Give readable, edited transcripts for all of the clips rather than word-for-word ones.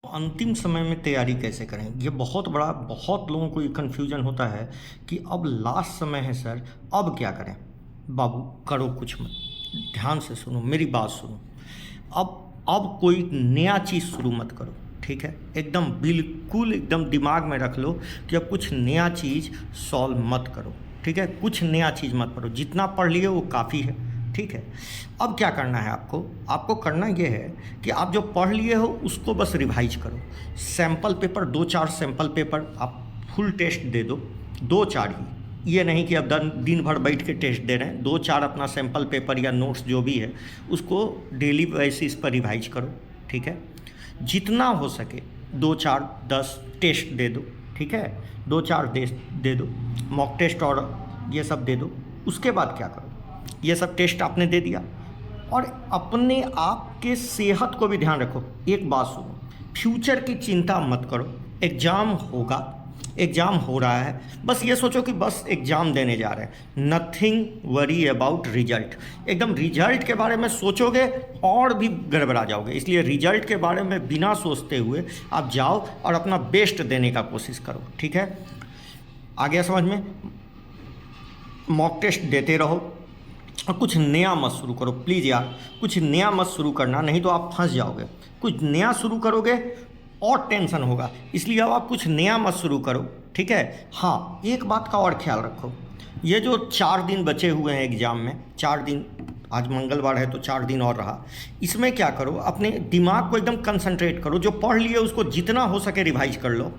अंतिम समय में तैयारी कैसे करें? ये बहुत लोगों को ये कन्फ्यूजन होता है कि अब लास्ट समय है सर, अब क्या करें? बाबू करो कुछ मत, ध्यान से सुनो, मेरी बात सुनो। अब कोई नया चीज़ शुरू मत करो, ठीक है? एकदम बिल्कुल एकदम दिमाग में रख लो कि अब कुछ नया चीज़ सॉल्व मत करो, ठीक है? कुछ नया चीज़ मत करो, जितना पढ़ लिए वो काफ़ी है, ठीक है? अब क्या करना है आपको करना ये है कि आप जो पढ़ लिए हो उसको बस रिवाइज करो। सैम्पल पेपर 2-4 सैम्पल पेपर आप फुल टेस्ट दे दो, 2-4 ही, ये नहीं कि अब दिन भर बैठ के टेस्ट दे रहे हैं। 2-4 अपना सैम्पल पेपर या नोट्स जो भी है उसको डेली बेसिस पर रिवाइज करो, ठीक है? जितना हो सके 2-4-10 टेस्ट दे दो, ठीक है? 2-4 दे दो, मॉक टेस्ट और ये सब दे दो। उसके बाद क्या करो, ये सब टेस्ट आपने दे दिया और अपने आप के सेहत को भी ध्यान रखो। एक बात सुनो, फ्यूचर की चिंता मत करो। एग्ज़ाम होगा, एग्ज़ाम हो रहा है, बस ये सोचो कि बस एग्ज़ाम देने जा रहे हैं। Nothing worry about result. एकदम रिजल्ट के बारे में सोचोगे और भी गड़बड़ा जाओगे, इसलिए रिजल्ट के बारे में बिना सोचते हुए आप जाओ और अपना बेस्ट देने का कोशिश करो, ठीक है? आ गया समझ में? मॉक टेस्ट देते रहो और कुछ नया मत शुरू करो, प्लीज़ यार, कुछ नया मत शुरू करना, नहीं तो आप फंस जाओगे। कुछ नया शुरू करोगे और टेंशन होगा, इसलिए अब आप कुछ नया मत शुरू करो, ठीक है? हाँ, एक बात का और ख्याल रखो, ये जो 4 दिन बचे हुए हैं एग्ज़ाम में, 4 दिन, आज मंगलवार है तो 4 दिन और रहा, इसमें क्या करो, अपने दिमाग को एकदम कंसंट्रेट करो। जो पढ़ लिए उसको जितना हो सके रिवाइज कर लो,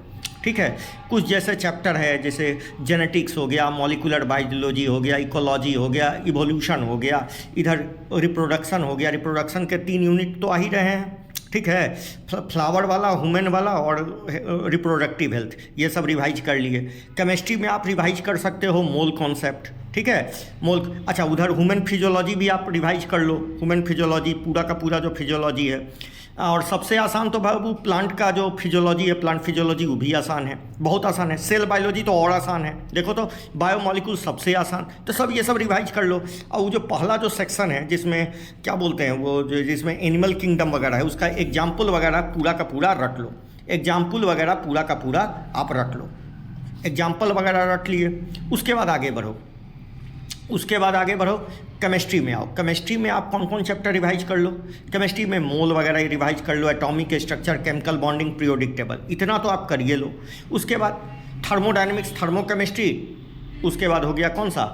ठीक है? कुछ जैसे चैप्टर है, जैसे जेनेटिक्स हो गया, मॉलिकुलर बायोलॉजी हो गया, इकोलॉजी हो गया, इवोल्यूशन हो गया, इधर रिप्रोडक्शन हो गया। रिप्रोडक्शन के 3 यूनिट तो आ ही रहे हैं, ठीक है? फ्लावर वाला, ह्यूमन वाला और रिप्रोडक्टिव हेल्थ, ये सब रिवाइज कर लिए। केमिस्ट्री में आप रिवाइज कर सकते हो मोल कॉन्सेप्ट, ठीक है? मोल, अच्छा, उधर ह्यूमन फिजियोलॉजी भी आप रिवाइज कर लो। ह्यूमन फिजियोलॉजी पूरा का पूरा जो फिजियोलॉजी है, और सबसे आसान तो बाबू प्लांट का जो फिजियोलॉजी है, प्लांट फिजियोलॉजी, वो भी आसान है, बहुत आसान है। सेल बायोलॉजी तो और आसान है, देखो तो बायोमॉलिक्यूल सबसे आसान। तो सब ये सब रिवाइज कर लो। और वो जो पहला जो सेक्शन है जिसमें क्या बोलते हैं वो, जिसमें एनिमल किंगडम वगैरह है, उसका एग्जाम्पल वगैरह पूरा का पूरा रट लो। एग्जाम्पल वगैरह पूरा का पूरा आप रट लो। एग्जाम्पल वगैरह रट लिए, उसके बाद आगे बढ़ो। केमिस्ट्री में आओ। केमिस्ट्री में आप कौन कौन चैप्टर रिवाइज कर लो? केमिस्ट्री में मोल वगैरह रिवाइज कर लो, atomic structure, chemical bonding, periodic table, इतना तो आप करिए लो। उसके बाद थर्मोडायनेमिक्स, थर्मोकेमिस्ट्री, उसके बाद हो गया कौन सा,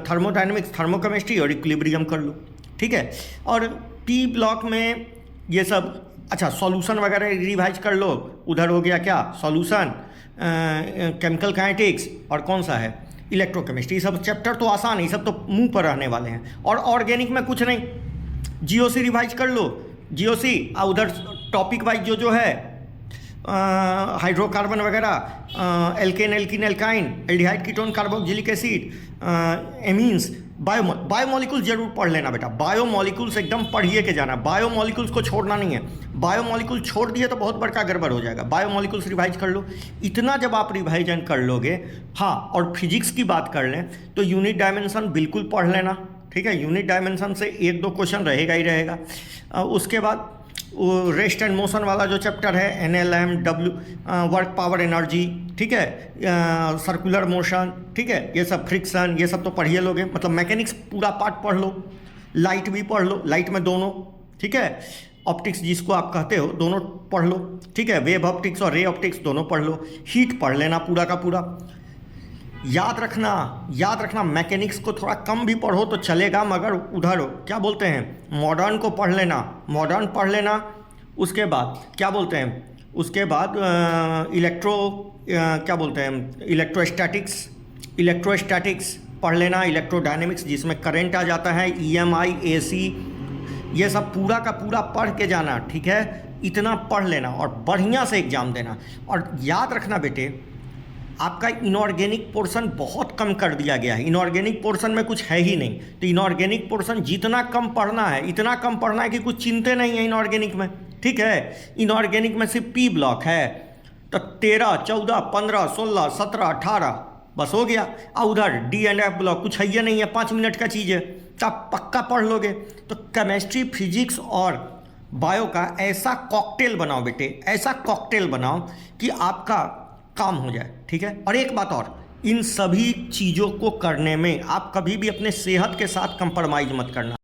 थर्मोडायनेमिक्स, थर्मोकेमिस्ट्री और इक्विलिब्रियम कर लो, ठीक है? और पी ब्लॉक में ये सब, अच्छा, सॉल्यूशन वगैरह रिवाइज कर लो। उधर हो गया क्या, सॉल्यूशन, केमिकल काइनेटिक्स और कौन सा है, इलेक्ट्रोकेमिस्ट्री। ये सब चैप्टर तो आसान है, ये सब तो मुंह पर रहने वाले हैं। और ऑर्गेनिक में कुछ नहीं, जीओसी रिवाइज कर लो, जीओसी। और उधर टॉपिक वाइज जो है, हाइड्रोकार्बन वगैरह, alkane, alkene, alkyne, aldehyde, ketone, carboxylic acid, amines, biomolecules जरूर पढ़ लेना बेटा। बायोमॉलिक्यूल्स एकदम पढ़िए के जाना, बायोमॉलिक्यूल्स को छोड़ना नहीं है। बायोमॉलिक्यूल छोड़ दिए तो बहुत बड़का गड़बड़ हो जाएगा। बायोमॉलिक्यूल्स रिवाइज कर लो। इतना जब आप रिवाइजन कर लोगे, हाँ, और फिजिक्स की बात कर लें तो यूनिट डायमेंशन बिल्कुल पढ़ लेना, ठीक है? यूनिट डायमेंशन से 1-2 क्वेश्चन रहेगा ही रहेगा। उसके बाद वो रेस्ट एंड मोशन वाला जो चैप्टर है, NLM, वर्क पावर एनर्जी, ठीक है? सर्कुलर मोशन, ठीक है? ये सब, फ्रिक्शन, ये सब तो पढ़िए लोगे। मतलब मैकेनिक्स पूरा पार्ट पढ़ लो, लाइट भी पढ़ लो, लाइट में दोनों, ठीक है? ऑप्टिक्स जिसको आप कहते हो, दोनों पढ़ लो, ठीक है? वेव ऑप्टिक्स और रे ऑप्टिक्स दोनों पढ़ लो। हीट पढ़ लेना पूरा का पूरा। याद रखना, मैकेनिक्स को थोड़ा कम भी पढ़ो तो चलेगा, मगर उधर क्या बोलते हैं, मॉडर्न को पढ़ लेना, मॉडर्न पढ़ लेना। उसके बाद क्या बोलते हैं, उसके बाद क्या बोलते हैं, इलेक्ट्रोस्टैटिक्स पढ़ लेना, इलेक्ट्रोडायनेमिक्स जिसमें करंट आ जाता है, EMI, AC, ये सब पूरा का पूरा पढ़ के जाना, ठीक है? इतना पढ़ लेना और बढ़िया से एग्ज़ाम देना। और याद रखना बेटे, आपका इनऑर्गेनिक पोर्शन बहुत कम कर दिया गया है। इनऑर्गेनिक पोर्शन में कुछ है ही नहीं, तो इनऑर्गेनिक पोर्शन जितना कम पढ़ना है, इतना कम पढ़ना है कि कुछ चिंते नहीं है इनऑर्गेनिक में, ठीक है? इनऑर्गेनिक में सिर्फ पी ब्लॉक है, तो 13, 14, 15, 16, 17, 18 बस हो गया। और उधर D&F ब्लॉक कुछ है ही नहीं है, 5 मिनट का चीज़ है, तो आप पक्का पढ़ लोगे। तो केमिस्ट्री, फिजिक्स और बायो का ऐसा कॉकटेल बनाओ बेटे, ऐसा कॉकटेल बनाओ कि आपका काम हो जाए, ठीक है। और एक बात और, इन सभी चीज़ों को करने में आप कभी भी अपने सेहत के साथ कंप्रोमाइज़ मत करना।